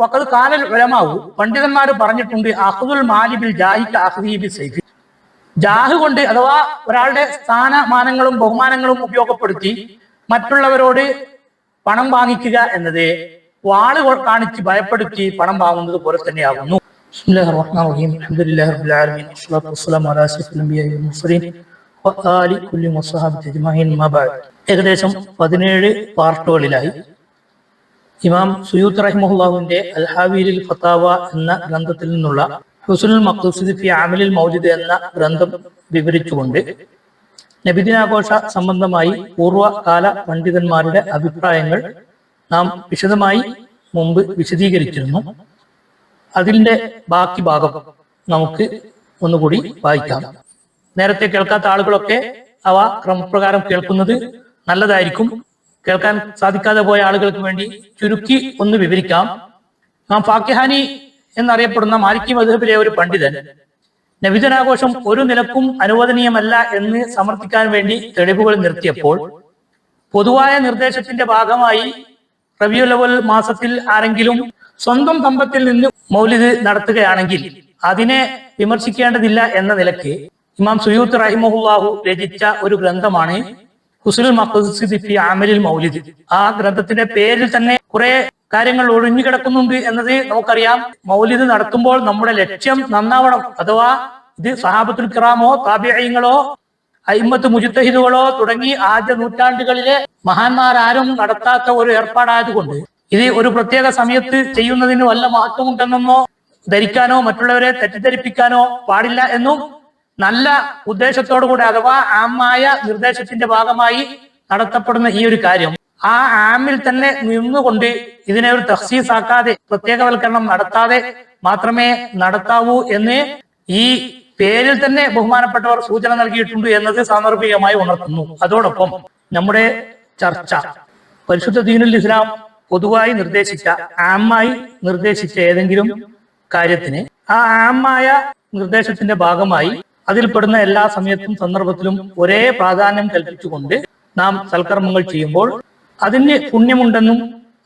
വഖദ് ഖാലൽ ഉലമാഉ, പണ്ഡിതന്മാർ പറഞ്ഞിട്ടുണ്ട്, അഖ്ദുൽ മാലി ബിൽ ജാഹി കഅഖ്ദിഹി ബിസൈഫി, ജാഹ് കൊണ്ട് അഥവാ ഒരാളുടെ സ്ഥാനമാനങ്ങളും ബഹുമാനങ്ങളും ഉപയോഗപ്പെടുത്തി മറ്റുള്ളവരോട് പണം വാങ്ങിക്കുക എന്നത് വാള് കാണിച്ച് ഭയപ്പെടുത്തി പണം വാങ്ങുന്നത് പോലെ തന്നെയാകുന്നു. ബിസ്മില്ലാഹിർ റഹ്മാനിർ റഹീം. അൽഹംദുലില്ലാഹി റബ്ബിൽ ആലമീൻ. വസ്സലാത്തു വസ്സലാമു അലാ അഷ്റഫിൽ അംബിയാഇ വൽ മുർസലീൻ വആലി കുല്ലി വസ്സഹാബത്തി അജ്മഈൻ. മാ ബഅദ്. ഏകദേശം 17 പാർട്ടുകളിലായി ഇമാം സുയൂത്തി റഹിമഹുല്ലാഹുവിന്റെ അൽ ഹാവീലിൽ ഫതാവ എന്ന ഗ്രന്ഥത്തിൽ നിന്നുള്ള ഹുസ്നുൽ മഖ്സൂദ് ഫി അമലിൽ മൗലിദ് എന്ന ഗ്രന്ഥം വിവരിച്ചുകൊണ്ട് നബിദിനാഘോഷ സംബന്ധമായി പൂർവ്വകാല പണ്ഡിതന്മാരുടെ അഭിപ്രായങ്ങൾ നാം വിശദമായി മുമ്പ് വിശദീകരിച്ചിരുന്നു. അതിന്റെ ബാക്കി ഭാഗം നമുക്ക് ഒന്നുകൂടി വായിക്കാം. നേരത്തെ കേൾക്കാത്ത ആളുകളൊക്കെ അവ ക്രമപ്രകാരം കേൾക്കുന്നത് നല്ലതായിരിക്കും. കേൾക്കാൻ സാധിക്കാതെ പോയ ആളുകൾക്ക് വേണ്ടി ചുരുക്കി ഒന്ന് വിവരിക്കാം. നാം ഫാക്കിഹാനി എന്നറിയപ്പെടുന്ന മാലിക്കി മദ്ഹബിലെ ഒരു പണ്ഡിതൻ നബിദിനാഘോഷം ഒരു നിലക്കും അനുവദനീയമല്ല എന്ന് സമർത്ഥിക്കാൻ വേണ്ടി തെളിവുകൾ നിർത്തിയപ്പോൾ പൊതുവായ നിർദ്ദേശത്തിന്റെ ഭാഗമായി റബീഉൽ അവ്വൽ മാസത്തിൽ ആരെങ്കിലും സ്വന്തം സമ്പത്തിൽ നിന്ന് മൗലിദ് നടത്തുകയാണെങ്കിൽ അതിനെ വിമർശിക്കേണ്ടതില്ല എന്ന നിലയ്ക്ക് ഇമാം സുയൂത്തി റഹിമഹുല്ലാഹു രചിച്ച ഒരു ഗ്രന്ഥമാണ് ഹുസ്നുൽ മഖ്സൂദ് ഫി അമലിൽ മൗലിദ്. ആ ഗ്രന്ഥത്തിന്റെ പേരിൽ തന്നെ കുറെ കാര്യങ്ങൾ ഒഴിഞ്ഞു കിടക്കുന്നുണ്ട് എന്നത് നമുക്കറിയാം. മൗലിദ് നടത്തുമ്പോൾ നമ്മുടെ ലക്ഷ്യം നന്നാവണം. അഥവാ ഇത് സഹാബത്തുൽ കിറാമോ താബിഈങ്ങളോ അയിമ്മത്ത് മുജ്തഹിദുകളോ തുടങ്ങി ആദ്യ നൂറ്റാണ്ടുകളിലെ മഹാന്മാരാരും നടത്താത്ത ഒരു ഏർപ്പാടായതുകൊണ്ട് ഇത് ഒരു പ്രത്യേക സമയത്ത് ചെയ്യുന്നതിന് വല്ല മഹത്വമുണ്ടെന്നോ ധരിക്കാനോ മറ്റുള്ളവരെ തെറ്റിദ്ധരിപ്പിക്കാനോ പാടില്ല എന്നും നല്ല ഉദ്ദേശത്തോടു കൂടെ അഥവാ ആമായ നിർദ്ദേശത്തിന്റെ ഭാഗമായി നടത്തപ്പെടുന്ന ഈ ഒരു കാര്യം ആ ആമിൽ തന്നെ നിന്നുകൊണ്ട് ഇതിനെ ഒരു തഖ്സീസ് ആക്കാതെ പ്രത്യേകവൽക്കരണം നടത്താതെ മാത്രമേ നടത്താവൂ എന്ന് ഈ പേരിൽ തന്നെ ബഹുമാനപ്പെട്ടവർ സൂചന നൽകിയിട്ടുണ്ട് എന്നത് സാന്ദർഭികമായി ഉണർത്തുന്നു. അതോടൊപ്പം നമ്മുടെ ചർച്ച പരിശുദ്ധ ദീനുൽ ഇസ്ലാം പൊതുവായി നിർദ്ദേശിച്ച ആമായി നിർദ്ദേശിച്ച ഏതെങ്കിലും കാര്യത്തിന് ആ ആമായ നിർദ്ദേശത്തിന്റെ ഭാഗമായി അതിൽപ്പെടുന്ന എല്ലാ സമയത്തും സന്ദർഭത്തിലും ഒരേ പ്രാധാന്യം കൽപ്പിച്ചുകൊണ്ട് നാം സൽക്കർമ്മങ്ങൾ ചെയ്യുമ്പോൾ അതിന് പുണ്യമുണ്ടെന്നും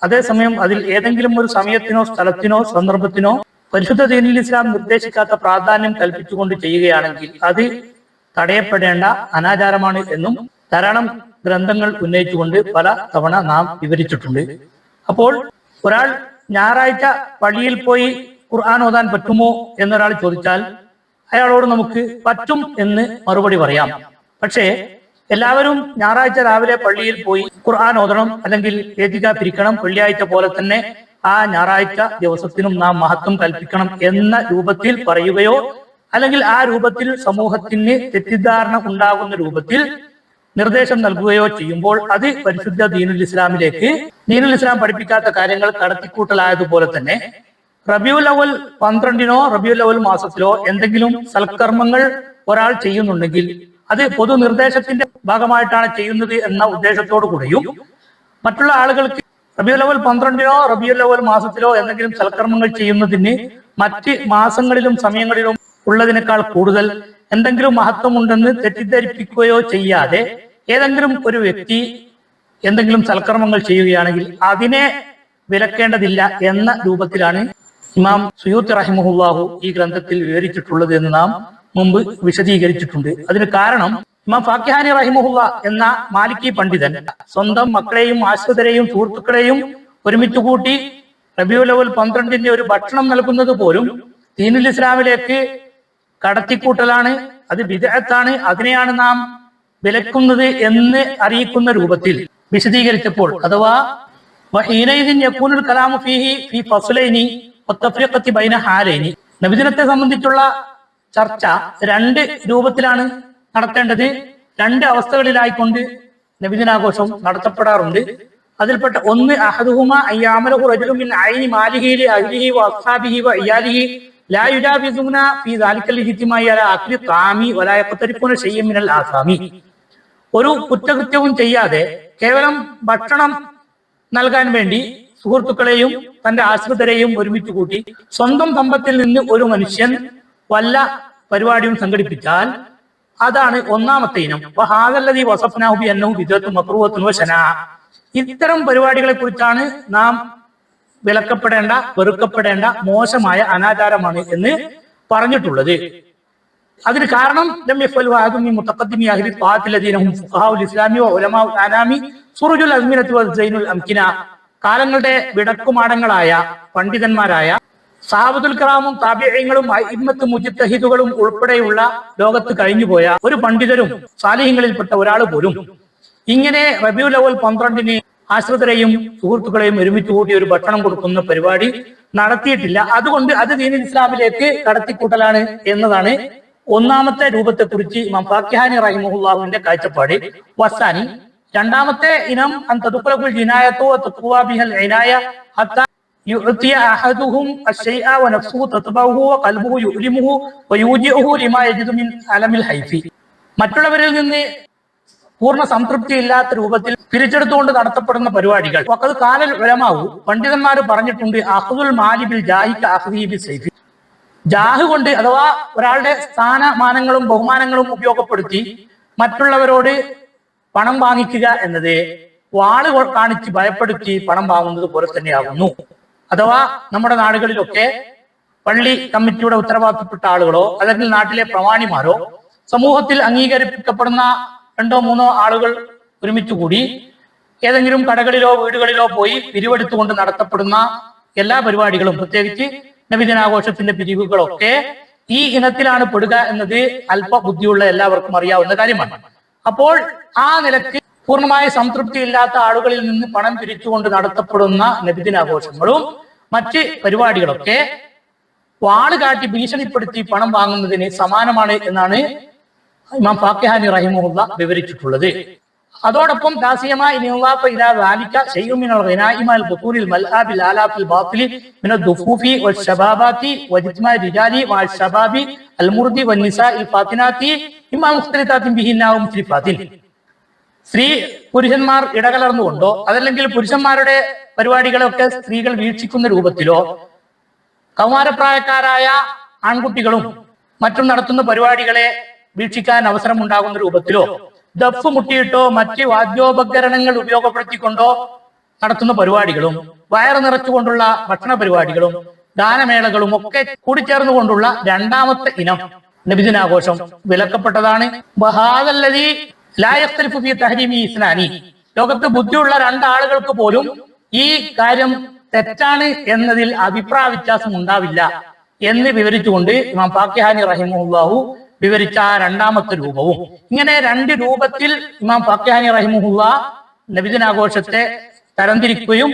അതേസമയം അതിൽ ഏതെങ്കിലും ഒരു സമയത്തിനോ സ്ഥലത്തിനോ സന്ദർഭത്തിനോ പരിശുദ്ധ ദീനുൽ ഇസ്ലാം നിർദ്ദേശിക്കാത്ത പ്രാധാന്യം കൽപ്പിച്ചുകൊണ്ട് ചെയ്യുകയാണെങ്കിൽ അത് തടയപ്പെടേണ്ട അനാചാരമാണ് എന്നും ധാരാളം ഗ്രന്ഥങ്ങൾ ഉന്നയിച്ചുകൊണ്ട് പല തവണ നാം വിവരിച്ചിട്ടുണ്ട്. അപ്പോൾ ഒരാൾ ഞായറാഴ്ച പള്ളിയിൽ പോയി ഖുർആൻ ഓതാൻ പറ്റുമോ എന്നൊരാൾ ചോദിച്ചാൽ അയാളോട് നമുക്ക് പറ്റും എന്ന് മറുപടി പറയാം. പക്ഷേ എല്ലാവരും ഞായറാഴ്ച രാവിലെ പള്ളിയിൽ പോയി ഖുർആൻ ഓതണം അല്ലെങ്കിൽ ഏതികാഫ് ഇരിക്കണം, വെള്ളിയാഴ്ച പോലെ തന്നെ ആ ഞായറാഴ്ച ദിവസത്തിനും നാം മഹത്വം കൽപ്പിക്കണം എന്ന രൂപത്തിൽ പറയുകയോ അല്ലെങ്കിൽ ആ രൂപത്തിൽ സമൂഹത്തിന് തെറ്റിദ്ധാരണ ഉണ്ടാകുന്ന രൂപത്തിൽ നിർദ്ദേശം നൽകുകയോ ചെയ്യുമ്പോൾ അത് പരിശുദ്ധ ദീനുൽ ഇസ്ലാമിലേക്ക് ദീനുൽ ഇസ്ലാം പഠിപ്പിക്കാത്ത കാര്യങ്ങൾ കടത്തിക്കൂട്ടലായതുപോലെ തന്നെ റബീഉൽ അവ്വൽ 12-നോ റബീഉൽ അവ്വൽ മാസത്തിലോ എന്തെങ്കിലും സൽക്കർമ്മങ്ങൾ ഒരാൾ ചെയ്യുന്നുണ്ടെങ്കിൽ അത് പൊതു നിർദ്ദേശത്തിന്റെ ഭാഗമായിട്ടാണ് ചെയ്യുന്നത് എന്ന ഉദ്ദേശത്തോടു കൂടെയും മറ്റുള്ള ആളുകൾക്ക് റബീഉൽ അവ്വൽ 12-നോ റബീഉൽ അവ്വൽ മാസത്തിലോ എന്തെങ്കിലും സൽക്കർമ്മങ്ങൾ ചെയ്യുന്നതിന് മറ്റ് മാസങ്ങളിലും സമയങ്ങളിലും ഉള്ളതിനേക്കാൾ കൂടുതൽ എന്തെങ്കിലും മഹത്വമുണ്ടെന്ന് തെറ്റിദ്ധരിപ്പിക്കുകയോ ചെയ്യാതെ ഏതെങ്കിലും ഒരു വ്യക്തി എന്തെങ്കിലും സൽക്കർമ്മങ്ങൾ ചെയ്യുകയാണെങ്കിൽ അതിനെ വിലക്കേണ്ടതില്ല എന്ന രൂപത്തിലാണ് ഇമാം സുയൂത്തി റഹിമഹുല്ലാഹു ഈ ഗ്രന്ഥത്തിൽ വിവരിച്ചിട്ടുള്ളത് എന്ന് നാം മുമ്പ് വിശദീകരിച്ചിട്ടുണ്ട്. അതിന് കാരണം ഇമാം ഫാക്കിഹാനി റഹിമഹുല്ല എന്ന മാലിക്കി പണ്ഡിതൻ സ്വന്തം മക്കളെയും ആശ്രിതരെയും സുഹൃത്തുക്കളെയും ഒരുമിച്ച് കൂട്ടി റബീഉൽ അവ്വൽ 12-ന്റെ ഒരു ഭക്ഷണം നൽകുന്നത് പോലും ദീനുൽ ഇസ്ലാമിലേക്ക് കടത്തിക്കൂട്ടലാണ്, അത് ബിദ്അത്താണ്, അതിനെയാണ് നാം വിലക്കുന്നത് എന്ന് അറിയിക്കുന്ന രൂപത്തിൽ വിശദീകരിച്ചപ്പോൾ അഥവാ വഹീനൈദിൻ യകൂനുൽ കലാമു ഫീഹി ഫീ ഫസ്ലൈനി വതഫ്രീഖത്തി ബൈന ഹാലൈനി, നബിദിനത്തെ സംബന്ധിച്ചുള്ള ചർച്ച 2 രൂപത്തിലാണ് നടത്തേണ്ടത്. 2 അവസ്ഥകളിലായിക്കൊണ്ട് നബിദിനാഘോഷം നടത്തപ്പെടാറുണ്ട്. അതിൽപ്പെട്ട ഒന്ന് അഹദുഹുമ അയ്യാമലഹു റജുലുൻ മിൻ ഐനി മാലിഹി ലി അഹ്ലിഹി വഅസ്ഹാബിഹി വഇയാലിഹി ലാ യുജാബിസുന ഫീ ദാലിക്കൽ ഇജ്തിമായി അലാ അക്ലി ത്വാമി വലാ യഖ്തരിഫുന ശൈഅൻ മിനൽ ആസാമി. ഒരു കുറ്റകൃത്യവും ചെയ്യാതെ കേവലം ഭക്ഷണം നൽകാൻ വേണ്ടി സുഹൃത്തുക്കളെയും തന്റെ ആശ്രിതരെയും ഒരുമിച്ച് കൂട്ടി സ്വന്തം സമ്പത്തിൽ നിന്ന് ഒരു മനുഷ്യൻ വല്ല പരിപാടിയും സംഘടിപ്പിച്ചാൽ അതാണ് ഒന്നാമത്തെ ഇനം. ഇത്തരം പരിപാടികളെ കുറിച്ചാണ് നാം വിലക്കപ്പെടേണ്ട, വെറുക്കപ്പെടേണ്ട മോശമായ അനാചാരമാണ് എന്ന് പറഞ്ഞിട്ടുള്ളത്. അതിന് കാരണം കാലങ്ങളുടെ വിടക്കുമാടങ്ങളായ പണ്ഡിതന്മാരായ സഹാബത്തുൽ കിറാമും താബിഈങ്ങളും അഇമ്മത്ത് മുജ്തഹിദുകളും ഉൾപ്പെടെയുള്ള ലോകത്ത് കഴിഞ്ഞുപോയ ഒരു പണ്ഡിതരും സാലിഹ്യങ്ങളിൽപ്പെട്ട ഒരാൾ പോലും ഇങ്ങനെ റബീഉൽ അവ്വൽ 12-ന് ആശ്രിതരെയും സുഹൃത്തുക്കളെയും ഒരുമിച്ച് കൂട്ടി ഒരു ഭക്ഷണം കൊടുക്കുന്ന പരിപാടി നടത്തിയിട്ടില്ല. അതുകൊണ്ട് അത് ദീനുൽ ഇസ്ലാമിലേക്ക് കടത്തിക്കൂട്ടലാണ് എന്നതാണ് ഒന്നാമത്തെ രൂപത്തെക്കുറിച്ച് ഇമാം ഫാക്കിഹാനി റഹിമഹുല്ലാഹുവിന്റെ കാഴ്ചപ്പാട്. വസാനി, രണ്ടാമത്തെ ഇനം അൻതദുഖുൽ ജിനായത്തു വതഖ്വാ ബിഹൽ ഇനായ ഹത്താ യുഅതിയ അഹദുഹും അശ്ശൈഅ വനഫ്സുഹു തത്ബഉഹു വഖൽബുഹു യുലിമുഹു വയൂജിഉഹു ലിമാ യജിദു മിൻ അലമിൽ ഹൈഫി. മറ്റുള്ളവരിൽ നിന്ന് പൂർണ്ണ സംതൃപ്തി ഇല്ലാത്ത രൂപത്തിൽ പിരിച്ചെടുത്തുകൊണ്ട് നടത്തപ്പെടുന്ന പരിപാടികൾ. വഖദ് ഖാലൽ ഉലമാഉ, പണ്ഡിതന്മാർ പറഞ്ഞിട്ടുണ്ട്, അഖ്ദുൽ മാലി ബിൽ ജാഹി കഅഖ്ദിഹി ബിസൈഫി. ജാഹ് കൊണ്ട് അഥവാ ഒരാളുടെ സ്ഥാനമാനങ്ങളും ബഹുമാനങ്ങളും ഉപയോഗപ്പെടുത്തി മറ്റുള്ളവരോട് പണം വാങ്ങിക്കുക എന്നത് വാള് കാണിച്ച് ഭയപ്പെടുത്തി പണം വാങ്ങുന്നത് പോലെ തന്നെയാകുന്നു. അഥവാ നമ്മുടെ നാടുകളിലൊക്കെ പള്ളി കമ്മിറ്റിയുടെ ഉത്തരവാദിത്തപ്പെട്ട ആളുകളോ അല്ലെങ്കിൽ നാട്ടിലെ പ്രമാണിമാരോ സമൂഹത്തിൽ അംഗീകരിക്കപ്പെടുന്ന 2-3 ആളുകൾ ഒരുമിച്ച് കൂടി ഏതെങ്കിലും കടകളിലോ വീടുകളിലോ പോയി പിരിവെടുത്തുകൊണ്ട് നടത്തപ്പെടുന്ന എല്ലാ പരിപാടികളും, പ്രത്യേകിച്ച് നബിദിനാഘോഷത്തിന്റെ പിരിവുകളൊക്കെ ഈ ഇനത്തിലാണ് പെടുക എന്നത് അല്പ ബുദ്ധിയുള്ള എല്ലാവർക്കും അറിയാവുന്ന കാര്യമാണ്. അപ്പോൾ ആ നിലക്ക് പൂർണ്ണമായ സംതൃപ്തി ഇല്ലാത്ത ആളുകളിൽ നിന്ന് പണം പിരിച്ചുകൊണ്ട് നടത്തപ്പെടുന്ന നബിദിനാഘോഷങ്ങളും മറ്റ് പരിപാടികളൊക്കെ വാള് കാട്ടി ഭീഷണിപ്പെടുത്തി പണം വാങ്ങുന്നതിന് സമാനമാണ് എന്നാണ് ഇമാം ഫാക്കിഹാനി റഹിമഹുല്ല വിവരിച്ചിട്ടുള്ളത്. അതോടൊപ്പം സ്ത്രീ പുരുഷന്മാർ ഇടകലർന്നുകൊണ്ടോ അതല്ലെങ്കിൽ പുരുഷന്മാരുടെ പരിപാടികളൊക്കെ സ്ത്രീകൾ വീക്ഷിക്കുന്ന രൂപത്തിലോ കൗമാരപ്രായക്കാരായ ആൺകുട്ടികളും മറ്റും നടത്തുന്ന പരിപാടികളെ വീക്ഷിക്കാൻ അവസരം ഉണ്ടാകുന്ന രൂപത്തിലോ ദഫ് മുട്ടിയിട്ടോ മറ്റ് വാദ്യോപകരണങ്ങൾ ഉപയോഗപ്പെടുത്തിക്കൊണ്ടോ നടത്തുന്ന പരിപാടികളും വയറ് നിറച്ചുകൊണ്ടുള്ള ഭക്ഷണ പരിപാടികളും ഗാനമേളകളും ഒക്കെ കൂടിച്ചേർന്നുകൊണ്ടുള്ള രണ്ടാമത്തെ ഇനം നബിദിനാഘോഷം വിലക്കപ്പെട്ടതാണ്. ലോകത്ത് ബുദ്ധിയുള്ള 2 ആളുകൾക്ക് പോലും ഈ കാര്യം തെറ്റാണ് എന്നതിൽ അഭിപ്രായ വ്യത്യാസം ഉണ്ടാവില്ല എന്ന് വിവരിച്ചുകൊണ്ട് ഇമാം ഫാക്കിഹാനി റഹിമഹുല്ലാഹു വിവരിച്ച രണ്ടാമത്തെ രൂപവും. ഇങ്ങനെ 2 രൂപത്തിൽ ഇമാം ഫാക്കിഹാനി റഹിമഹുല്ലാ നബിദിനാഘോഷത്തെ തരംതിരിക്കുകയും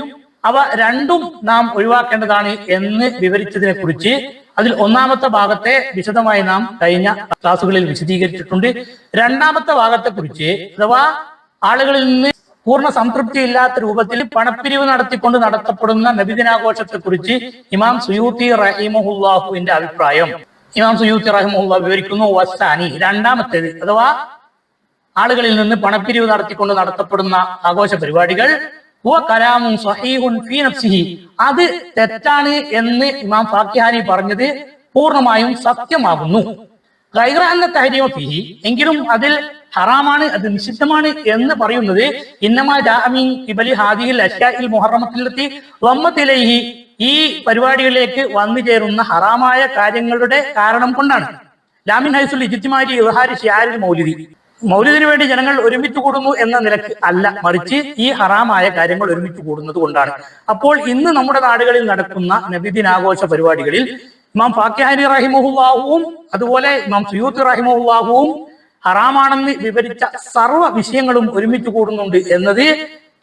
അവ രണ്ടും നാം ഒഴിവാക്കേണ്ടതാണ് എന്ന് വിവരിച്ചതിനെ കുറിച്ച് അതിൽ ഒന്നാമത്തെ ഭാഗത്തെ വിശദമായി നാം കഴിഞ്ഞ ക്ലാസ്സുകളിൽ വിശദീകരിച്ചിട്ടുണ്ട്. രണ്ടാമത്തെ ഭാഗത്തെ കുറിച്ച് അഥവാ ആളുകളിൽ നിന്ന് പൂർണ്ണ സംതൃപ്തി ഇല്ലാത്ത രൂപത്തിൽ പണപ്പിരിവ് നടത്തിക്കൊണ്ട് നടത്തപ്പെടുന്ന നബിദിനാഘോഷത്തെ കുറിച്ച് ഇമാം സുയൂത്തി റഹിമഹുല്ലാഹുവിന്റെ അഭിപ്രായം ഇമാം സുയൂത്തി റഹിമഹുല്ലാ വിവരിക്കുന്നു. വസാനി, രണ്ടാമത്തേത് അഥവാ ആളുകളിൽ നിന്ന് പണപ്പിരിവ് നടത്തിക്കൊണ്ട് നടത്തപ്പെടുന്ന ആഘോഷ പരിപാടികൾ അത് തെറ്റാണ് എന്ന് ഇമാം ഫാക്കിഹാനി പറഞ്ഞത് പൂർണ്ണമായും സത്യമാകുന്നു. എങ്കിലും അതിൽ ഹറാമാണ്, അത് നിഷിദ്ധമാണ് എന്ന് പറയുന്നത് ഈ പരിപാടികളിലേക്ക് വന്നു ചേരുന്ന ഹറാമായ കാര്യങ്ങളുടെ കാരണം കൊണ്ടാണ്. ലാമിൻ ഹൈസുൽ ഇജ്തിമാരി ഇൽഹാരി ശിആരിൽ മൗലിദി, മൗലിദിന് വേണ്ടി ജനങ്ങൾ ഒരുമിച്ച് കൂടുന്നു എന്ന നിലക്ക് അല്ല, മറിച്ച് ഈ ഹറാമായ കാര്യങ്ങൾ ഒരുമിച്ച് കൂടുന്നത് കൊണ്ടാണ്. അപ്പോൾ ഇന്ന് നമ്മുടെ നാടുകളിൽ നടക്കുന്ന നബിദിനാഘോഷ പരിപാടികളിൽ ഇമാം ഫാക്കിഹാനി റഹിമഹുല്ലാഹുവും അതുപോലെ ഇമാം സുയൂത്തി റഹിമഹുല്ലാഹുവും ഹറാമാണെന്ന് വിവരിച്ച സർവ്വ വിഷയങ്ങളും ഒരുമിച്ച് കൂടുന്നുണ്ട് എന്നത്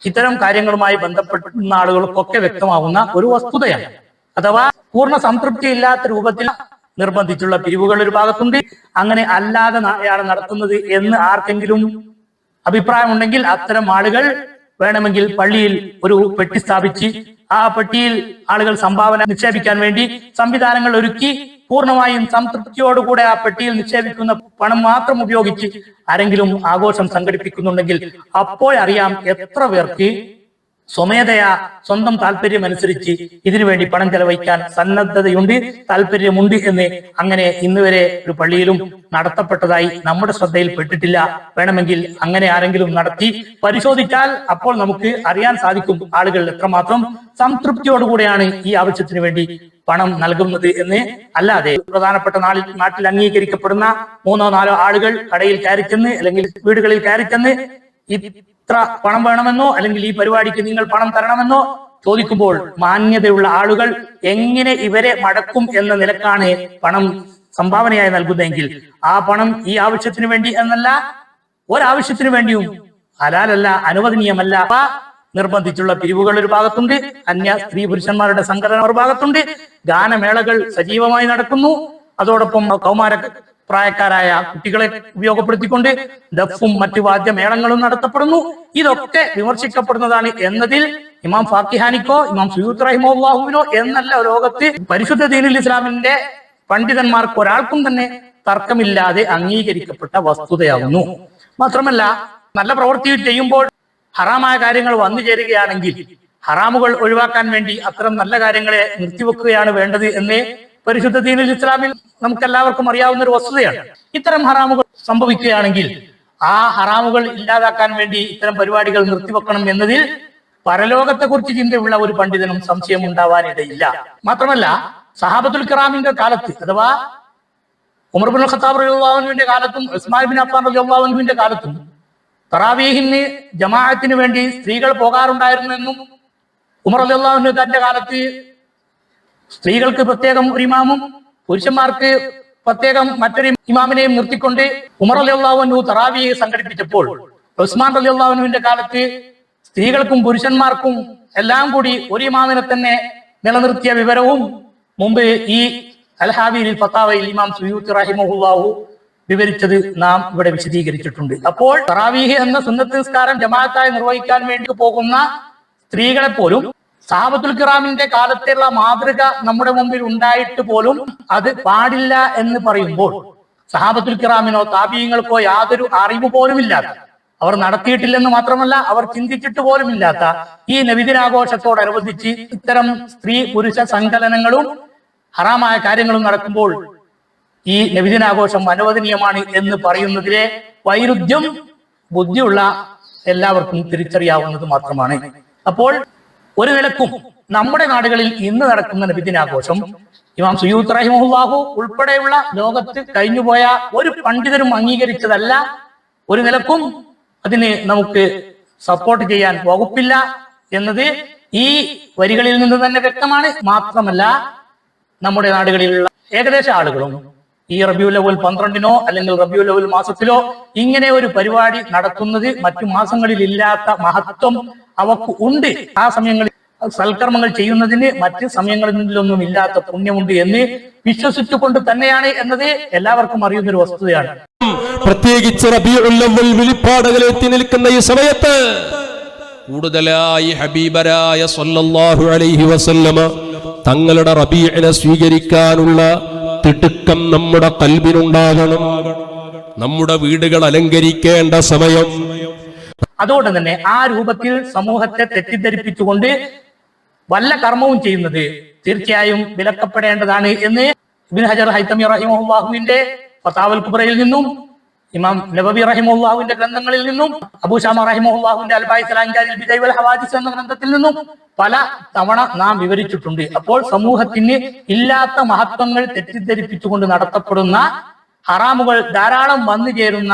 ഇത്തരം കാര്യങ്ങളുമായി ബന്ധപ്പെടുന്ന ആളുകൾക്കൊക്കെ വ്യക്തമാകുന്ന ഒരു വസ്തുതയാണ്. അഥവാ പൂർണ്ണ സംതൃപ്തി ഇല്ലാത്ത രൂപത്തിൽ നിർബന്ധിച്ചുള്ള പിരിവുകൾ ഒരു ഭാഗത്തുണ്ട്. അങ്ങനെ അല്ലാതെ ആണ് നടത്തുന്നത് എന്ന് ആർക്കെങ്കിലും അഭിപ്രായമുണ്ടെങ്കിൽ അത്തരം ആളുകൾ വേണമെങ്കിൽ പള്ളിയിൽ ഒരു പെട്ടി സ്ഥാപിച്ച് ആ പെട്ടിയിൽ ആളുകൾ സംഭാവന നിക്ഷേപിക്കാൻ വേണ്ടി സംവിധാനങ്ങൾ ഒരുക്കി പൂർണ്ണമായും സംതൃപ്തിയോടുകൂടെ ആ പെട്ടിയിൽ നിക്ഷേപിക്കുന്ന പണം മാത്രം ഉപയോഗിച്ച് ആരെങ്കിലും ആഘോഷം സംഘടിപ്പിക്കുന്നുണ്ടെങ്കിൽ അപ്പോഴറിയാം എത്ര പേർക്ക് സ്വമേധയാ സ്വന്തം താല്പര്യമനുസരിച്ച് ഇതിനുവേണ്ടി പണം ചെലവഴിക്കാൻ സന്നദ്ധതയുണ്ട്, താല്പര്യമുണ്ട് എന്ന് അങ്ങനെ ഇന്നുവരെ ഒരു പള്ളിയിലും നടത്തപ്പെട്ടതായി നമ്മുടെ ശ്രദ്ധയിൽ പെട്ടിട്ടില്ല. വേണമെങ്കിൽ അങ്ങനെ ആരെങ്കിലും നടത്തി പരിശോധിച്ചാൽ അപ്പോൾ നമുക്ക് അറിയാൻ സാധിക്കും ആളുകൾ എത്രമാത്രം സംതൃപ്തിയോടുകൂടെയാണ് ഈ ആവശ്യത്തിന് വേണ്ടി പണം നൽകുന്നത് എന്ന്. അല്ലാതെ പ്രധാനപ്പെട്ട നാട്ടിൽ അംഗീകരിക്കപ്പെടുന്ന 3-4 ആളുകൾ കടയിൽ കയറിച്ചെന്ന് അല്ലെങ്കിൽ വീടുകളിൽ കയറിച്ചെന്ന് ഇത്ര പണം വേണമെന്നോ അല്ലെങ്കിൽ ഈ പരിപാടിക്ക് നിങ്ങൾ പണം തരണമെന്നോ ചോദിക്കുമ്പോൾ മാന്യതയുള്ള ആളുകൾ എങ്ങനെ ഇവരെ മടക്കും എന്ന നിലക്കാണ് പണം സംഭാവനയായി നൽകുന്നതെങ്കിൽ ആ പണം ഈ ആവശ്യത്തിന് വേണ്ടി എന്നല്ല, ഒരാവശ്യത്തിന് വേണ്ടിയും ഹലാലല്ല, അനുവദനീയമല്ല. നിർബന്ധിച്ചുള്ള പിരിവുകൾ ഒരു ഭാഗത്തുണ്ട്, അന്യ സ്ത്രീ പുരുഷന്മാരുടെ സംഘടന ഒരു ഭാഗത്തുണ്ട്, ഗാനമേളകൾ സജീവമായി നടക്കുന്നു, അതോടൊപ്പം കൗമാര പ്രായക്കാരായ കുട്ടികളെ ഉപയോഗപ്പെടുത്തിക്കൊണ്ട് ദഫും മറ്റു വാദ്യമേളങ്ങളും നടത്തപ്പെടുന്നു. ഇതൊക്കെ വിമർശിക്കപ്പെടുന്നതാണ് എന്നതിൽ ഇമാം ഫാക്കിഹാനിക്കോ ഇമാം സുയൂത്ത് റഹിമഹുല്ലാഹുവിനോ എന്നല്ല, ലോകത്ത് പരിശുദ്ധ ദീനുൽ ഇസ്ലാമിന്റെ പണ്ഡിതന്മാർക്ക് ഒരാൾക്കും തന്നെ തർക്കമില്ലാതെ അംഗീകരിക്കപ്പെട്ട വസ്തുതയാകുന്നു. മാത്രമല്ല, നല്ല പ്രവൃത്തി ചെയ്യുമ്പോൾ ഹറാമായ കാര്യങ്ങൾ വന്നു ചേരുകയാണെങ്കിൽ ഹറാമുകൾ ഒഴിവാക്കാൻ വേണ്ടി അത്തരം നല്ല കാര്യങ്ങളെ നിർത്തിവെക്കുകയാണ് വേണ്ടത് എന്ന് പരിശുദ്ധ ദീനുൽ ഇസ്ലാമിൽ നമുക്കെല്ലാവർക്കും അറിയാവുന്ന ഒരു വസ്തുതയാണ്. ഇത്തരം ഹറാമുകൾ സംഭവിക്കുകയാണെങ്കിൽ ആ ഹറാമുകൾ ഇല്ലാതാക്കാൻ വേണ്ടി ഇത്തരം പരിപാടികൾ നിർത്തിവെക്കണം എന്നതിൽ പരലോകത്തെക്കുറിച്ച് ചിന്തയുള്ള ഒരു പണ്ഡിതനും സംശയം ഉണ്ടാവാനിടയില്ല. മാത്രമല്ല, സഹാബത്തുൽ കിറാമിന്റെ കാലത്ത് അഥവാ ഉമർ ഇബ്നുൽ ഖത്താബ് റളിയല്ലാഹു അൻഹുവിന്റെ കാലത്തും ഉസ്മാൻ ഇബ്നു അഫ്ഫാൻ റളിയല്ലാഹു അൻഹുവിന്റെ കാലത്തും തറാവീഹിന് ജമാഅത്തിന് വേണ്ടി സ്ത്രീകൾ പോകാറുണ്ടായിരുന്നെന്നും ഉമർ റളിയല്ലാഹു അൻഹു തന്റെ കാലത്ത് സ്ത്രീകൾക്ക് പ്രത്യേകം ഒരു ഇമാമും പുരുഷന്മാർക്ക് പ്രത്യേകം മറ്റൊരു ഇമാമിനെയും നിർത്തിക്കൊണ്ട് ഉമർ റളിയല്ലാഹു അൻഹു തറാവീഹ് സംഘടിപ്പിച്ചപ്പോൾ ഉസ്മാൻ റളിയല്ലാഹു അൻഹുവിന്റെ കാലത്ത് സ്ത്രീകൾക്കും പുരുഷന്മാർക്കും എല്ലാം കൂടി ഒരു ഇമാമിനെ തന്നെ നിലനിർത്തിയ വിവരവും മുമ്പ് ഈ അൽ-ഹാബിയിൽ ഫത്താവയിൽ ഇമാം സുയൂത്തി റഹിമഹുല്ലാഹു വിവരിച്ചത് നാം ഇവിടെ വിശദീകരിച്ചിട്ടുണ്ട്. അപ്പോൾ തറാവീഹ് എന്ന സുന്നത്ത് നിസ്കാരം ജമാഅത്തായി നിർവഹിക്കാൻ വേണ്ടി പോകുന്ന സ്ത്രീകളെ പോലും സഹാബത്തുൽ കിറാമിന്റെ കാലത്തുള്ള മാതൃക നമ്മുടെ മുമ്പിൽ ഉണ്ടായിട്ട് പോലും അത് പാടില്ല എന്ന് പറയുമ്പോൾ സഹാബത്തുൽ കിറാമിനോ താബീങ്ങൾക്കോ യാതൊരു അറിവ് പോലും ഇല്ലാത്ത, അവർ നടത്തിയിട്ടില്ലെന്ന് മാത്രമല്ല അവർ ചിന്തിച്ചിട്ട് പോലും ഇല്ലാത്ത ഈ നബിദിനാഘോഷത്തോടനുബന്ധിച്ച് ഇത്തരം സ്ത്രീ പുരുഷ സങ്കലനങ്ങളും ഹറാമായ കാര്യങ്ങളും നടക്കുമ്പോൾ ഈ നബിദിനാഘോഷം അനുവദനീയമാണ് എന്ന് പറയുന്നതിലെ വൈരുദ്ധ്യം ബുദ്ധിയുള്ള എല്ലാവർക്കും തിരിച്ചറിയാവുന്നത് മാത്രമാണ്. അപ്പോൾ ഒരു നിലക്കും നമ്മുടെ നാടുകളിൽ ഇന്ന് നടക്കുന്ന നബിദിനാഘോഷം ഇമാം സുയൂത്ത് റഹിമഹുല്ലാഹു ഉൾപ്പെടെയുള്ള ലോകത്ത് കഴിഞ്ഞുപോയ ഒരു പണ്ഡിതനും അംഗീകരിച്ചതല്ല. ഒരു നിലക്കും അതിന് നമുക്ക് സപ്പോർട്ട് ചെയ്യാൻ വകുപ്പില്ല എന്നത് ഈ വരികളിൽ നിന്ന് തന്നെ വ്യക്തമാണ്. മാത്രമല്ല, നമ്മുടെ നാടുകളിലുള്ള ഏകദേശ ആളുകളും ഈ റബീഉൽ അവ്വൽ 12-നോ അല്ലെങ്കിൽ റബീഉൽ അവ്വൽ മാസത്തിലോ ഇങ്ങനെ ഒരു പരിപാടി നടത്തുന്നത് മറ്റു മാസങ്ങളിൽ ഇല്ലാത്ത മഹത്വം അവക്ക് ഉണ്ട്. ആ സമയങ്ങളിൽ സൽക്കർമ്മങ്ങൾ ചെയ്യുന്നതിന് മറ്റ് സമയങ്ങളിലൊന്നും ഇല്ലാത്ത പുണ്യമുണ്ട് എന്ന് വിശ്വസിച്ചുകൊണ്ട് തന്നെയാണ് എന്നത് എല്ലാവർക്കും അറിയുന്ന ഒരു വസ്തുതയാണ്. പ്രത്യേകിച്ച് റബീഉൽ അവ്വൽ വിളിപ്പാടുകൾ എത്തി നിൽക്കുന്ന ഈ സമയത്ത് കൂടുതലായി ഹബീബരായ സ്വല്ലല്ലാഹു അലൈഹി വസല്ലമ തങ്ങളുടെ റബീഇനെ സ്വീകരിക്കാനുള്ള തിടുക്കം നമ്മുടെ കൽബിനുണ്ടാകണം. നമ്മുടെ വീടുകൾ അലങ്കരിക്കേണ്ട സമയം. അതുകൊണ്ട് തന്നെ ആ രൂപത്തിൽ സമൂഹത്തെ തെറ്റിദ്ധരിപ്പിച്ചുകൊണ്ട് വല്ല കർമ്മവും ചെയ്യുന്നത് തീർച്ചയായും വിലക്കപ്പെടേണ്ടതാണ് എന്ന് ഇബ്നു ഹജർ ഹൈതമി റഹിമഹുല്ലാഹുവിന്റെ ഫതാവൽ കുബ്രയിൽ നിന്നും ഇമാം നബവി റഹിമഹുല്ലാഹുവിന്റെ ഗ്രന്ഥങ്ങളിൽ നിന്നും അബൂ ശാമ റഹിമഹുല്ലാഹുവിന്റെ അൽ-ബാഇസ് അൽ-അൻജാൽ ബിദഅ വൽ ഹവാദിസ് എന്ന ഗ്രന്ഥത്തിൽ നിന്നും പല തവണ നാം വിവരിച്ചിട്ടുണ്ട്. അപ്പോൾ സമൂഹത്തിന് ഇല്ലാത്ത മഹത്വങ്ങൾ തെറ്റിദ്ധരിപ്പിച്ചുകൊണ്ട് നടത്തപ്പെടുന്ന ഹറാമുകൾ ധാരാളം വന്നു ചേരുന്ന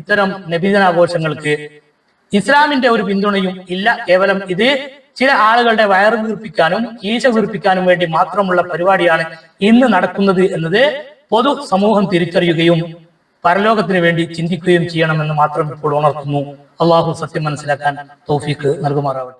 ഇത്തരം നബിദിനാഘോഷങ്ങൾക്ക് ഇസ്ലാമിന്റെ ഒരു പിന്തുണയും ഇല്ല. കേവലം ഇത് ചില ആളുകളുടെ വയറ് വീർപ്പിക്കാനും കീശ വീർപ്പിക്കാനും വേണ്ടി മാത്രമുള്ള പരിപാടിയാണ് ഇന്ന് നടക്കുന്നത് എന്നത് പൊതു സമൂഹം തിരിച്ചറിയുകയും പരലോകത്തിന് വേണ്ടി ചിന്തിക്കുകയും ചെയ്യണമെന്ന് മാത്രം ഇപ്പോൾ ഉണർത്തുന്നു. അള്ളാഹു സത്യം മനസ്സിലാക്കാൻ തൗഫീഖ് നൽകുമാറാവട്ടെ.